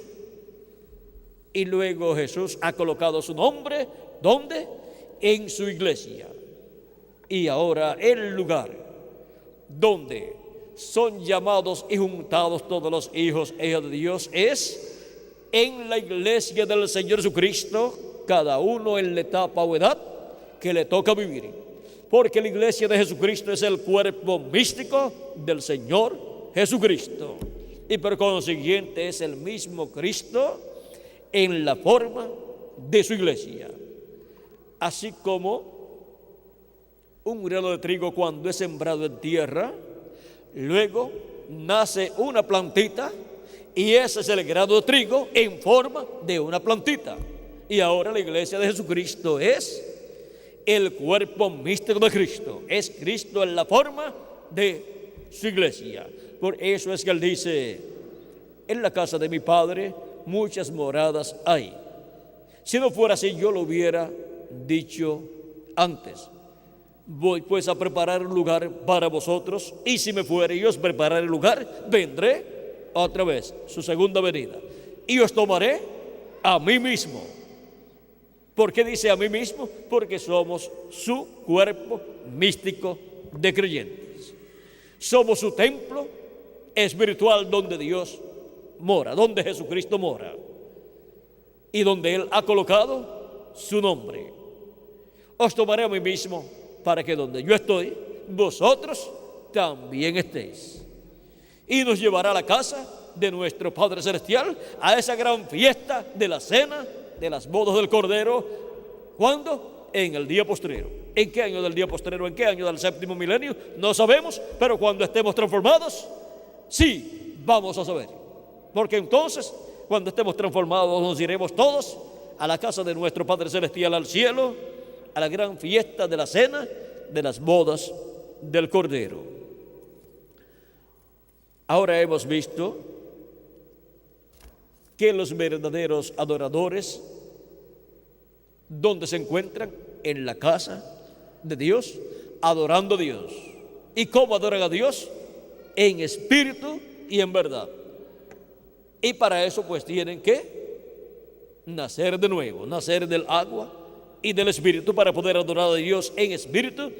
y luego Jesús ha colocado su nombre, ¿dónde? En su iglesia. Y ahora el lugar donde son llamados y juntados todos los hijos e hijas de Dios es en la iglesia del Señor Jesucristo, cada uno en la etapa o edad que le toca vivir, porque la iglesia de Jesucristo es el cuerpo místico del Señor Jesucristo, y por consiguiente es el mismo Cristo en la forma de su iglesia. Así como un grano de trigo cuando es sembrado en tierra, luego nace una plantita y ese es el grano de trigo en forma de una plantita. Y ahora la iglesia de Jesucristo es el cuerpo místico de Cristo. Es Cristo en la forma de su iglesia. Por eso es que Él dice: en la casa de mi Padre muchas moradas hay. Si no fuera así, yo lo hubiera dicho antes. Voy pues a preparar un lugar para vosotros, y si me fuere y os prepararé el lugar, vendré otra vez, su segunda venida, y os tomaré a mí mismo. ¿Por qué dice a mí mismo? Porque somos su cuerpo místico de creyentes. Somos su templo espiritual donde Dios mora, donde Jesucristo mora y donde Él ha colocado su nombre. Os tomaré a mí mismo para que donde yo estoy, vosotros también estéis. Y nos llevará a la casa de nuestro Padre Celestial, a esa gran fiesta de la cena, de las bodas del Cordero. ¿Cuándo? En el día postrero. ¿En qué año del día postrero? ¿En qué año del séptimo milenio? No sabemos, pero cuando estemos transformados, sí, vamos a saber. Porque entonces, cuando estemos transformados, nos iremos todos a la casa de nuestro Padre Celestial, al cielo, a la gran fiesta de la cena de las bodas del Cordero. Ahora hemos visto que los verdaderos adoradores, ¿dónde se encuentran? En la casa de Dios, adorando a Dios. ¿Y cómo adoran a Dios? En espíritu y en verdad. Y para eso pues tienen que nacer de nuevo, nacer del agua y del espíritu, para poder adorar a Dios en espíritu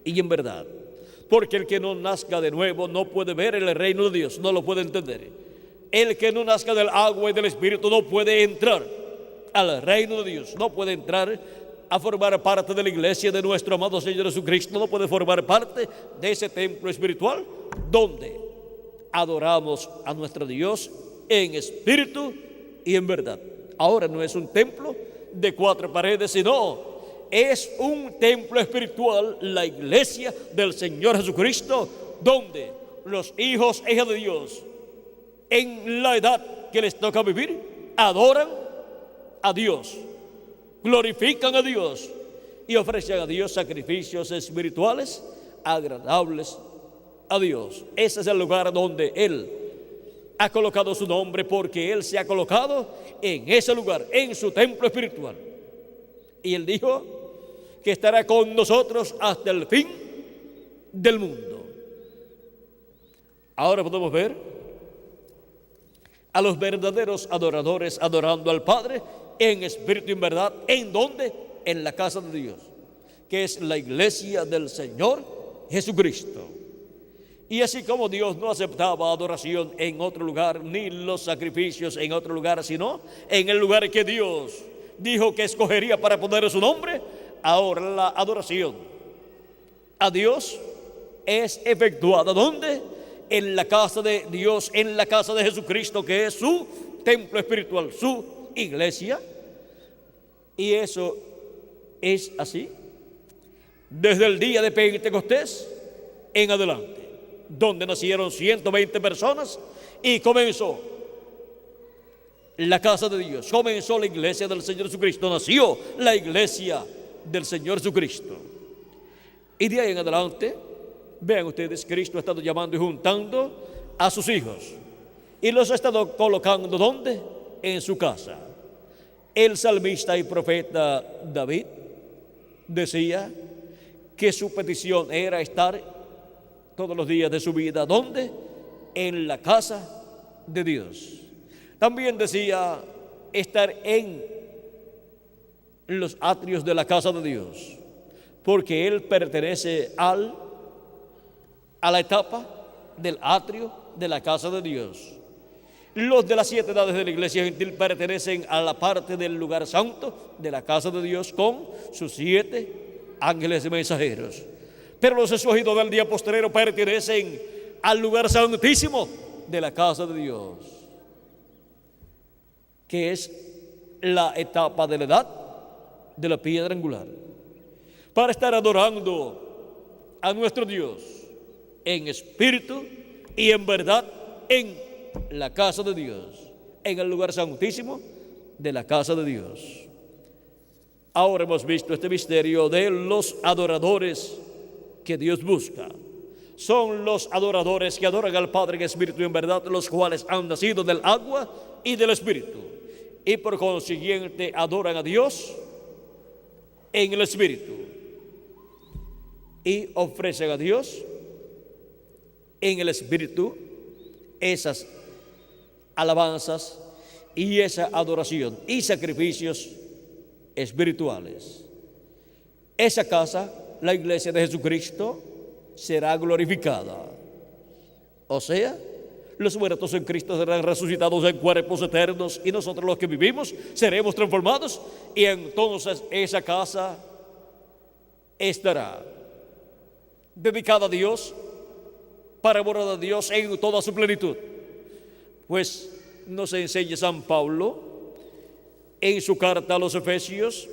y en verdad. Porque el que no nazca de nuevo no puede ver el reino de Dios, no lo puede entender. El que no nazca del agua y del espíritu no puede entrar al reino de Dios, no puede entrar a formar parte de la iglesia de nuestro amado Señor Jesucristo, no puede formar parte de ese templo espiritual donde adoramos a nuestro Dios en espíritu y en verdad. Ahora no es un templo de 4 paredes, sino es un templo espiritual, la iglesia del Señor Jesucristo, donde los hijos e hijas de Dios, en la edad que les toca vivir, adoran a Dios, glorifican a Dios y ofrecen a Dios sacrificios espirituales agradables a Dios. Ese es el lugar donde Él ha colocado su nombre, porque Él se ha colocado en ese lugar, en su templo espiritual. Y Él dijo que estará con nosotros hasta el fin del mundo. Ahora podemos ver a los verdaderos adoradores adorando al Padre en espíritu y en verdad. ¿En dónde? En la casa de Dios, que es la iglesia del Señor Jesucristo. Y así como Dios no aceptaba adoración en otro lugar, ni los sacrificios en otro lugar, sino en el lugar que Dios dijo que escogería para poner su nombre, ahora la adoración a Dios es efectuada. ¿Dónde? En la casa de Dios, en la casa de Jesucristo, que es su templo espiritual, su iglesia. Y eso es así desde el día de Pentecostés en adelante, donde nacieron 120 personas y comenzó la casa de Dios, comenzó la iglesia del Señor Jesucristo, nació la iglesia del Señor Jesucristo. Y de ahí en adelante, vean ustedes, Cristo ha estado llamando y juntando a sus hijos y los ha estado colocando ¿dónde? En su casa. El salmista y profeta David decía que su petición era estar todos los días de su vida ¿dónde? En la casa de Dios. También decía estar en los atrios de la casa de Dios, porque él pertenece a la etapa del atrio de la casa de Dios. Los de las 7 edades de la iglesia gentil pertenecen a la parte del lugar santo de la casa de Dios con sus 7 ángeles mensajeros. Pero los escogidos del día postrero pertenecen al lugar santísimo de la casa de Dios, que es la etapa de la edad de la piedra angular, para estar adorando a nuestro Dios en espíritu y en verdad en la casa de Dios, en el lugar santísimo de la casa de Dios. Ahora hemos visto este misterio de los adoradores que Dios busca. Son los adoradores que adoran al Padre en espíritu y en verdad, los cuales han nacido del agua y del espíritu, y por consiguiente adoran a Dios en el espíritu y ofrecen a Dios en el espíritu esas alabanzas y esa adoración y sacrificios espirituales. Esa casa, la iglesia de Jesucristo, será glorificada. O sea, los muertos en Cristo serán resucitados en cuerpos eternos y nosotros los que vivimos seremos transformados, y entonces esa casa estará dedicada a Dios, para morar a Dios en toda su plenitud. Pues nos enseña San Pablo en su carta a los Efesios,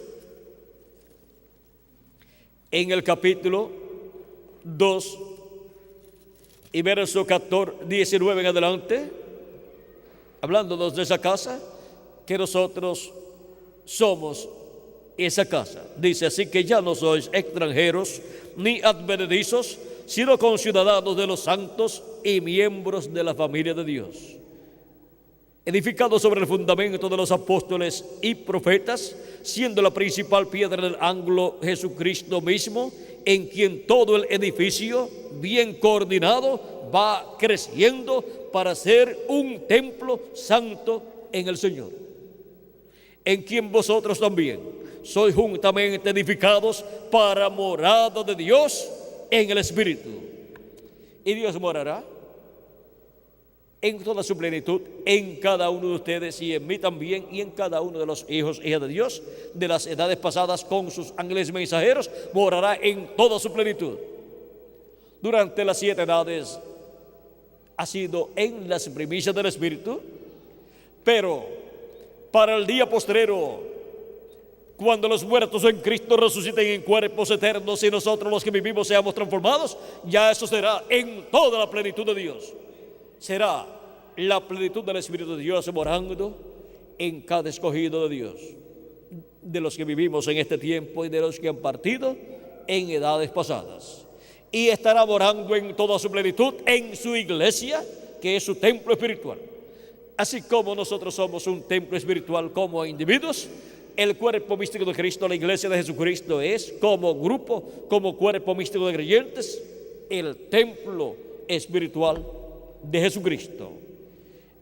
en el capítulo 2 y verso 19 en adelante, hablándonos de esa casa, que nosotros somos esa casa. Dice así: que ya no sois extranjeros ni advenedizos, sino conciudadanos de los santos y miembros de la familia de Dios, edificados sobre el fundamento de los apóstoles y profetas, siendo la principal piedra del ángulo Jesucristo mismo, en quien todo el edificio, bien coordinado, va creciendo para ser un templo santo en el Señor, en quien vosotros también sois juntamente edificados para morada de Dios en el Espíritu. Y Dios morará en toda su plenitud en cada uno de ustedes y en mí también, y en cada uno de los hijos e hijas de Dios de las edades pasadas con sus ángeles mensajeros. Morará en toda su plenitud. Durante las 7 edades ha sido en las primicias del Espíritu, pero para el día postrero, cuando los muertos en Cristo resuciten en cuerpos eternos y nosotros los que vivimos seamos transformados, ya eso será en toda la plenitud de Dios. Será la plenitud del Espíritu de Dios morando en cada escogido de Dios, de los que vivimos en este tiempo y de los que han partido en edades pasadas. Y estará morando en toda su plenitud en su iglesia, que es su templo espiritual. Así como nosotros somos un templo espiritual como individuos, el cuerpo místico de Cristo, la iglesia de Jesucristo, es como grupo, como cuerpo místico de creyentes, el templo espiritual de Jesucristo,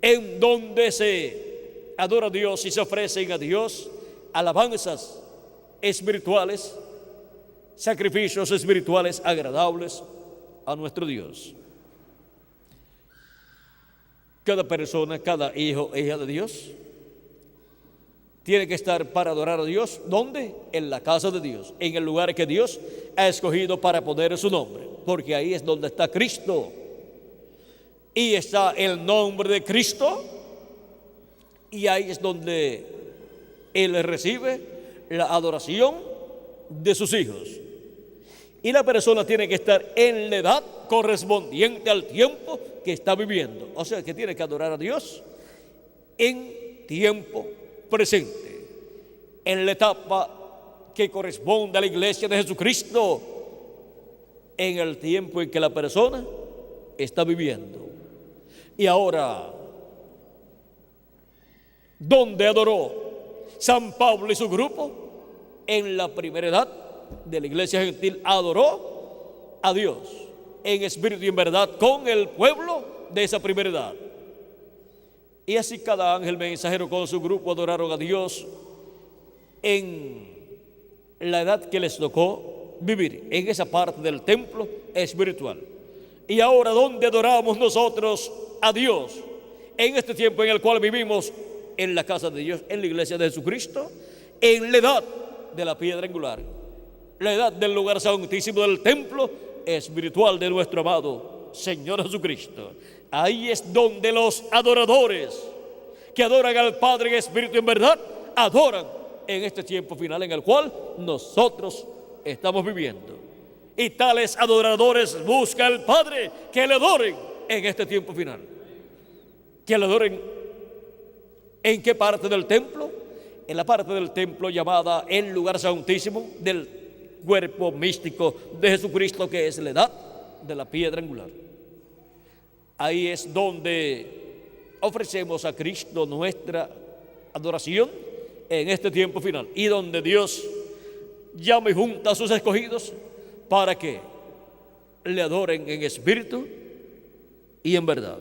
en donde se adora a Dios y se ofrecen a Dios alabanzas espirituales sacrificios espirituales agradables a nuestro Dios. Cada persona, cada hijo, hija de Dios, tiene que estar para adorar a Dios. ¿Dónde? En la casa de Dios, en el lugar que Dios ha escogido para poner su nombre, porque ahí es donde está Cristo. Y está el nombre de Cristo, y ahí es donde Él recibe la adoración de sus hijos. Y la persona tiene que estar en la edad correspondiente al tiempo que está viviendo. O sea, que tiene que adorar a Dios en tiempo presente, en la etapa que corresponde a la iglesia de Jesucristo, en el tiempo en que la persona está viviendo. Y ahora, ¿dónde adoró San Pablo y su grupo? En la primera edad de la iglesia gentil adoró a Dios en espíritu y en verdad con el pueblo de esa primera edad. Y así cada ángel mensajero con su grupo adoraron a Dios en la edad que les tocó vivir, en esa parte del templo espiritual. Y ahora, ¿dónde adoramos nosotros a Dios? En este tiempo en el cual vivimos, en la casa de Dios, en la iglesia de Jesucristo, en la edad de la piedra angular, la edad del lugar santísimo del templo espiritual de nuestro amado Señor Jesucristo. Ahí es donde los adoradores que adoran al Padre en espíritu y en verdad, adoran en este tiempo final en el cual nosotros estamos viviendo. Y tales adoradores busca al Padre que le adoren en este tiempo final. Que le adoren ¿en qué parte del templo? En la parte del templo llamada el lugar santísimo del cuerpo místico de Jesucristo, que es la edad de la piedra angular. Ahí es donde ofrecemos a Cristo nuestra adoración en este tiempo final, y donde Dios llama y junta a sus escogidos para que le adoren en espíritu y en verdad.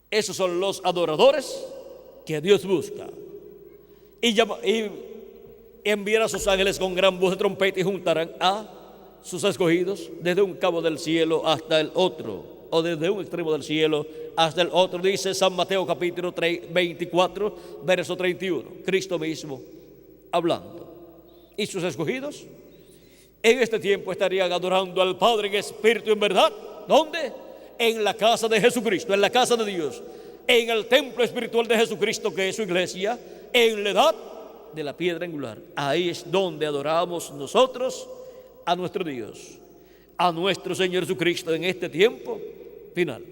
Esos son los adoradores que Dios busca. Y enviará a sus ángeles con gran voz de trompeta y juntarán a sus escogidos desde un cabo del cielo hasta el otro, o desde un extremo del cielo hasta el otro. Dice San Mateo capítulo 24, verso 31. Cristo mismo hablando. Y sus escogidos en este tiempo estarían adorando al Padre en espíritu y en verdad. ¿Dónde? En la casa de Jesucristo, en la casa de Dios, en el templo espiritual de Jesucristo, que es su iglesia, en la edad de la piedra angular. Ahí es donde adoramos nosotros a nuestro Dios, a nuestro Señor Jesucristo en este tiempo final.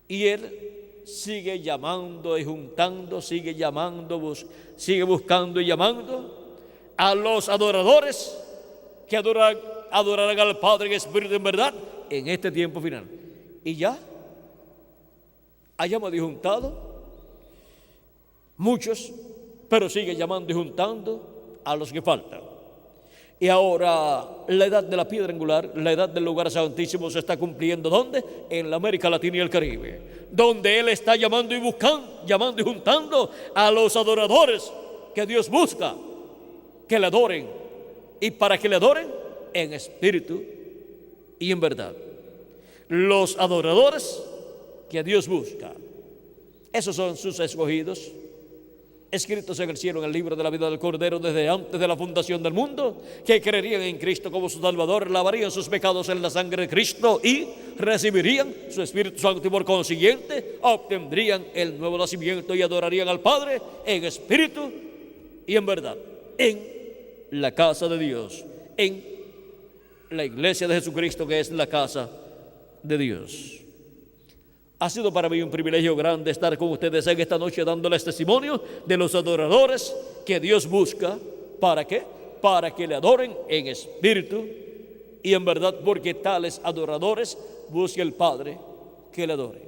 Y Él sigue llamando y juntando, sigue llamando, sigue buscando y llamando a los adoradores que adorarán al Padre en espíritu y en verdad en este tiempo final. Y ya hayamos juntado muchos, pero sigue llamando y juntando a los que faltan. Y ahora la edad de la piedra angular, la edad del lugar santísimo se está cumpliendo. ¿Dónde? En la América Latina y el Caribe, donde Él está llamando y buscando, llamando y juntando a los adoradores que Dios busca que le adoren. Y para que le adoren en espíritu y en verdad. Los adoradores que Dios busca, esos son sus escogidos, escritos en el cielo en el libro de la vida del Cordero desde antes de la fundación del mundo, que creerían en Cristo como su Salvador, lavarían sus pecados en la sangre de Cristo y recibirían su Espíritu Santo, y por consiguiente obtendrían el nuevo nacimiento y adorarían al Padre en espíritu y en verdad, en la casa de Dios, en la iglesia de Jesucristo, que es la casa de Dios. Ha sido para mí un privilegio grande estar con ustedes en esta noche dándoles testimonio de los adoradores que Dios busca. ¿Para qué? Para que le adoren en espíritu y en verdad, porque tales adoradores busca el Padre que le adore.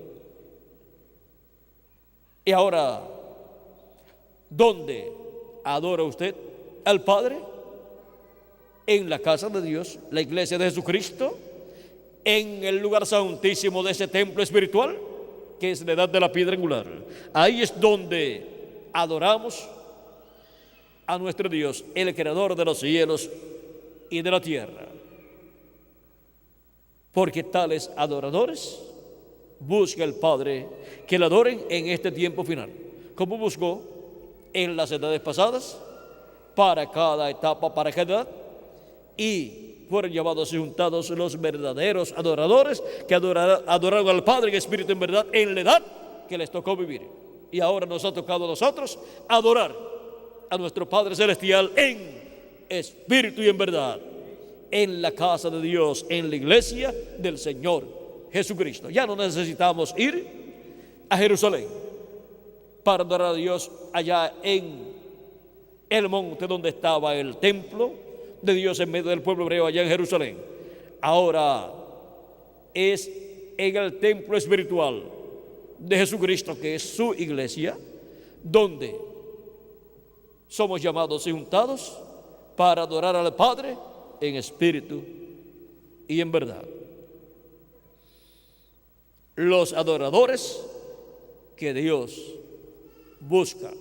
Y ahora, ¿dónde adora usted al Padre? En la casa de Dios, la iglesia de Jesucristo, en el lugar santísimo de ese templo espiritual, que es la edad de la piedra angular. Ahí es donde adoramos a nuestro Dios, el creador de los cielos y de la tierra. Porque tales adoradores busca el Padre que le adoren en este tiempo final, como buscó en las edades pasadas, para cada etapa, para cada edad, y fueron llamados y juntados los verdaderos adoradores que adoraron al Padre en espíritu y en verdad en la edad que les tocó vivir. Y ahora nos ha tocado a nosotros adorar a nuestro Padre Celestial en espíritu y en verdad, en la casa de Dios, en la iglesia del Señor Jesucristo. Ya no necesitamos ir a Jerusalén para adorar a Dios allá en el monte donde estaba el templo de Dios en medio del pueblo hebreo allá en Jerusalén. Ahora es en el templo espiritual de Jesucristo, que es su iglesia, donde somos llamados y juntados para adorar al Padre en espíritu y en verdad. Los adoradores que Dios busca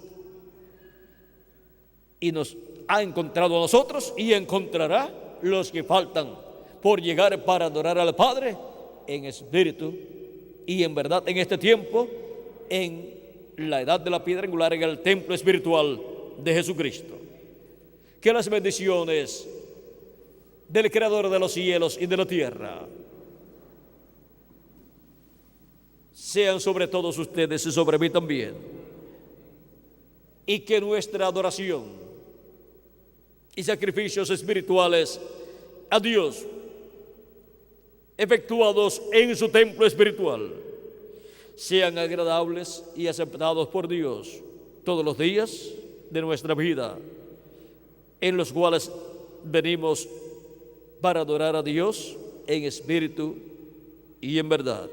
y nos ha encontrado a nosotros y encontrará los que faltan por llegar para adorar al Padre en espíritu y en verdad en este tiempo, en la edad de la piedra angular, en el templo espiritual de Jesucristo. Que las bendiciones del Creador de los cielos y de la tierra sean sobre todos ustedes y sobre mí también, y que nuestra adoración y sacrificios espirituales a Dios efectuados en su templo espiritual sean agradables y aceptados por Dios todos los días de nuestra vida, en los cuales venimos para adorar a Dios en espíritu y en verdad.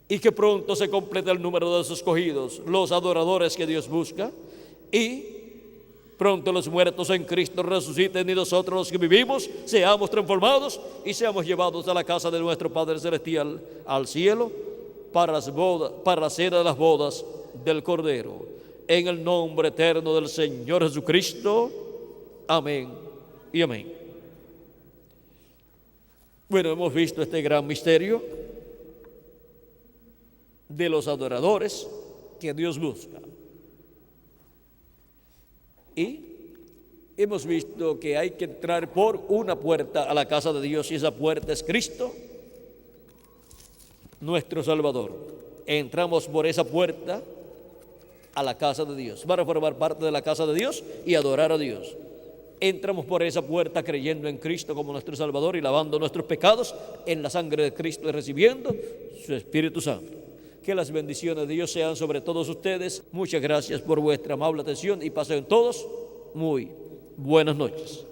Y que pronto se complete el número de los escogidos, los adoradores que Dios busca, y pronto los muertos en Cristo resuciten y nosotros los que vivimos seamos transformados y seamos llevados a la casa de nuestro Padre Celestial, al cielo, para la cena de las bodas del Cordero. En el nombre eterno del Señor Jesucristo. Amén y amén. Bueno, hemos visto este gran misterio de los adoradores que Dios busca. Y hemos visto que hay que entrar por una puerta a la casa de Dios, y esa puerta es Cristo, nuestro Salvador. Entramos por esa puerta a la casa de Dios, para formar parte de la casa de Dios y adorar a Dios. Entramos por esa puerta creyendo en Cristo como nuestro Salvador y lavando nuestros pecados en la sangre de Cristo y recibiendo su Espíritu Santo. Que las bendiciones de Dios sean sobre todos ustedes. Muchas gracias por vuestra amable atención y pasen todos muy buenas noches.